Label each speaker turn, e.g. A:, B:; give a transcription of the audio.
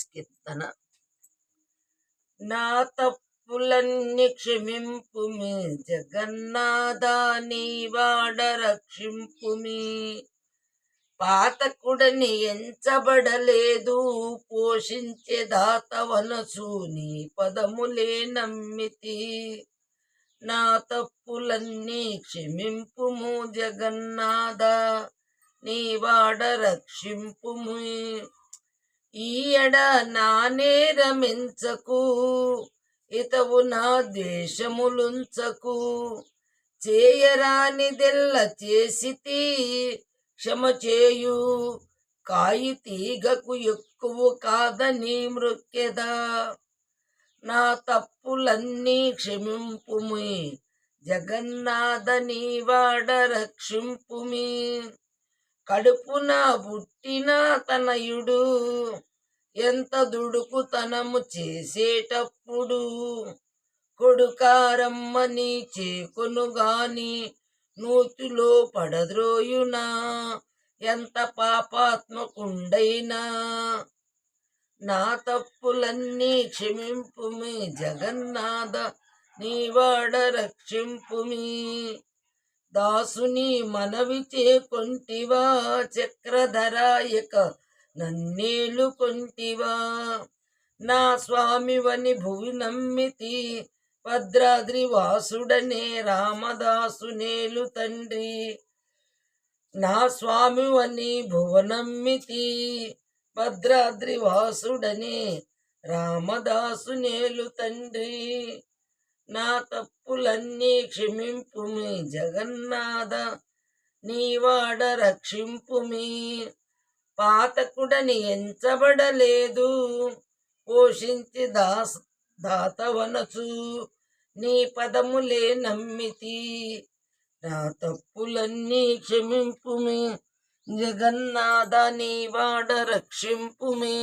A: కీర్తన. నా తప్పులన్నీ క్షమింపుమి జగన్నాథా, నీ వాడ రక్షింపుమి. పాతకుడని ఎంచబడలేదు, పోషించే దాతవనసు నీ పదములే నమ్మితి. నా తప్పులన్నీ క్షమింపుము జగన్నాథా, నీ వాడ రక్షింపుము. ఈయడ నా నేరమించకు, ఇతవు నా ద్వేషములుంచకు. చేయరానిదెల్ల చేసితి, క్షమ చేయు. కాయి తీగకు ఎక్కువ కాదని మృక్కెదా. నా తప్పులన్నీ క్షమింపుమి జగన్నాథ, నీ వాడ రక్షింపుమి. కడుపున పుట్టిన తనయుడు ఎంత దుడుకుతనము చేసేటప్పుడు, కొడుకారమ్మని చేకొనుగాని నూతిలో పడద్రోయునా ఎంత పాపాత్మకుండైనా. నా తప్పులన్నీ క్షమింపుమి జగన్నాథ, నీ వాడ రక్షింపుమి. దాసుని మనవి చేకొంటివా, చక్రధరాయక నన్నేలు కొంటివా. నా స్వామివని భువి నమ్మితి, భద్రాద్రి వాసుడనే రామదాసునేలు తండ్రి. నా స్వామివని భువనమ్మితి, భద్రాద్రి వాసుడనే రామదాసునేలు తండ్రి. నా తప్పులన్నీ క్షమింపుమి జగన్నాథ, నీ వాడ రక్షింపుమి. పాతకుడని ఎంచబడలేదు, పోషించి దాతవనసు నీ పదములే నమ్మితి. నా తప్పులన్నీ క్షమింపుమి జగన్నాథ, నీ వాడ రక్షింపుమి.